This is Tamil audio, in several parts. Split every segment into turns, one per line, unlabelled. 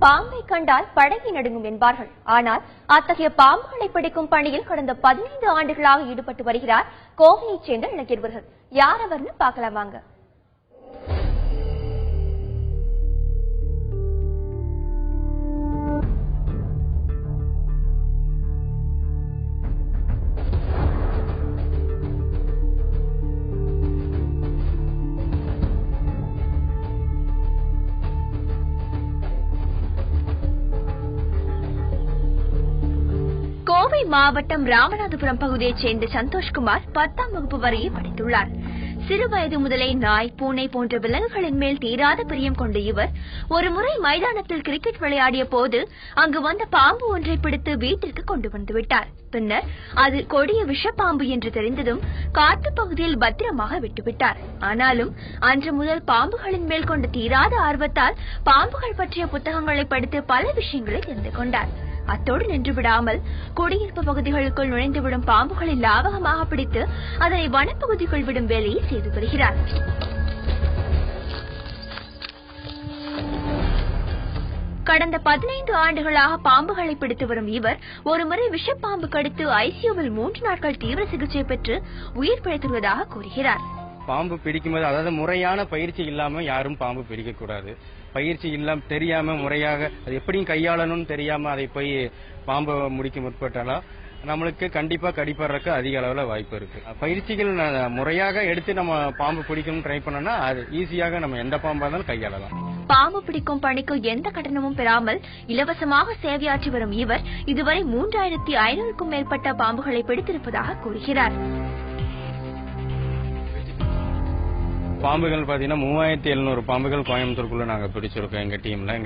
பாம்பை கண்டால் படகை நடுங்கும் என்பார்கள். ஆனால் அத்தகைய பாம்புகளை பிடிக்கும் பணியில் கடந்த 15 ஆண்டுகளாக ஈடுபட்டு வருகிறார் கோவையைச் சேர்ந்த இளைஞர்கள். யார் அவர்னு பார்க்கலாம் வாங்க. கோவை மாவட்டம் ராமநாதபுரம் பகுதியைச் சேர்ந்த சந்தோஷ்குமார் 10ஆம் வகுப்பு வரையே படித்துள்ளார். சிறுவயது முதலே நாய், பூனை போன்ற விலங்குகளின் மேல் தீராத பிரியம் கொண்ட இவர் ஒருமுறை மைதானத்தில் கிரிக்கெட் விளையாடிய போது அங்கு வந்த பாம்பு ஒன்றை பிடித்து வீட்டிற்கு கொண்டு வந்துவிட்டார். பின்னர் அது கொடிய விஷப்பாம்பு என்று தெரிந்ததும் காட்டு பகுதியில் பத்திரமாக விட்டுவிட்டார். ஆனாலும் அன்று முதல் பாம்புகளின் மேல் கொண்ட தீராத ஆர்வத்தால் பாம்புகள் பற்றிய புத்தகங்களை படித்து பல விஷயங்களை தெரிந்து கொண்டார். அத்தோடு நின்று விடாமல் குடியிருப்பு பகுதிகளுக்குள் நுழைந்துவிடும் பாம்புகளை லாவகமாக பிடித்து அதனை வனப்பகுதிக்குள் விடும் வேலையை செய்து வருகிறார். கடந்த 15 ஆண்டுகளாக பாம்புகளை பிடித்து வரும் இவர் ஒருமுறை விஷப்பாம்பு கடித்து ஐசியூவில் 3 நாட்கள் தீவிர சிகிச்சை பெற்று உயிர் பிழைத்துள்ளதாக கூறுகிறார்.
பாம்பு பிடிக்கும்போது, அதாவது முறையான பயிற்சி இல்லாம யாரும் பாம்பு பிடிக்க கூடாது. பயிற்சி இல்லாம தெரியாம முறையாக அது எப்படியும் கையாளணும்னு தெரியாம அதை போய் பாம்பை முடிக்க முற்பட்டாலும் நம்மளுக்கு கண்டிப்பா கடிப்படுறதுக்கு அதிக அளவுல வாய்ப்பு இருக்கு. பயிற்சிகள் முறையாக எடுத்து நம்ம பாம்பு பிடிக்கணும்னு ட்ரை பண்ணோம்னா அது ஈஸியாக நம்ம எந்த பாம்பா இருந்தாலும் கையாளலாம்.
பாம்பு பிடிக்கும் பணிக்கு எந்த கட்டணமும் பெறாமல் இலவசமாக சேவையாற்றி வரும் இவர் இதுவரை 3500க்கும் மேற்பட்ட பாம்புகளை பிடித்திருப்பதாக கூறுகிறார்.
பாம்புகள் பாத்தீங்கன்னா 3700 பாம்புகள் கோயம்புத்தூருக்குள்ள நாங்க பிடிச்சிருக்கோம். எங்க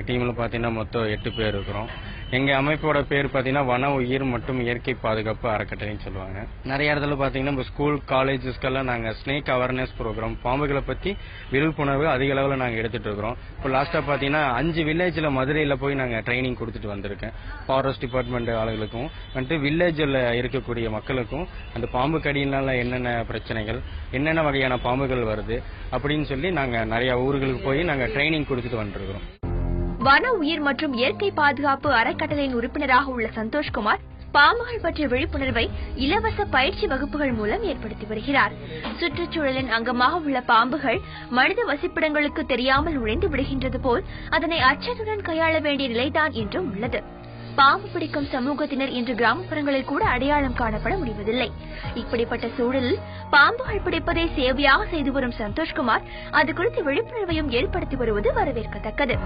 டீம்ல பாத்தீங்கன்னா மொத்தம் 8 பேர் இருக்கிறோம். எங்க அமைப்போட பேர் பாத்தீங்கன்னா வன உயிர் மற்றும் இயற்கை பாதுகாப்பு அறக்கட்டளைன்னு சொல்லுவாங்க. நிறைய இடத்துல பாத்தீங்கன்னா ஸ்கூல் காலேஜஸ்க்கெல்லாம் நாங்க ஸ்னேக் அவேர்னஸ் ப்ரோக்ராம், பாம்புகளை பத்தி விழிப்புணர்வு அதிக அளவுல நாங்க எடுத்துட்டு இருக்கிறோம். இப்போ லாஸ்டா பாத்தீங்கன்னா 5 வில்லேஜ்ல மதுரையில போய் நாங்க ட்ரைனிங் கொடுத்துட்டு வந்திருக்கேன். ஃபாரஸ்ட் டிபார்ட்மெண்ட் ஆளுகளுக்கும் வந்துட்டு வில்லேஜ்ல இருக்கக்கூடிய மக்களுக்கும் அந்த பாம்பு கடியினால என்னென்ன பிரச்சனைகள், என்னென்ன வகையான பாம்புகள் வருது அப்படின்னு சொல்லி நாங்க நிறைய ஊர்களுக்கு போய் நாங்க ட்ரைனிங் கொடுத்துட்டு வந்துருக்கிறோம்.
வன உயிர் மற்றும் இயற்கை பாதுகாப்பு அறக்கட்டளையின் உறுப்பினராக உள்ள சந்தோஷ்குமார் பாம்புகள் பற்றிய விழிப்புணர்வை இலவச பயிற்சி வகுப்புகள் மூலம் ஏற்படுத்தி வருகிறார். சுற்றுச்சூழலின் அங்கமாக உள்ள பாம்புகள் மனித வசிப்பிடங்களுக்கு தெரியாமல் நுழைந்து விடுகின்றது போல் அதனை அச்சத்துடன் கையாள வேண்டிய நிலைதான் என்றும் உள்ளது. பாம்பு பிடிக்கும் சமூகத்தினர் இன்று கிராமப்புறங்களில் கூட அடையாளம் காணப்பட முடிவதில்லை. இப்படிப்பட்ட சூழலில் பாம்புகள் பிடிப்பதை சேவையாக செய்து வரும் சந்தோஷ்குமார் அது குறித்து விழிப்புணர்வையும் ஏற்படுத்தி வருவது வரவேற்கத்தக்கது.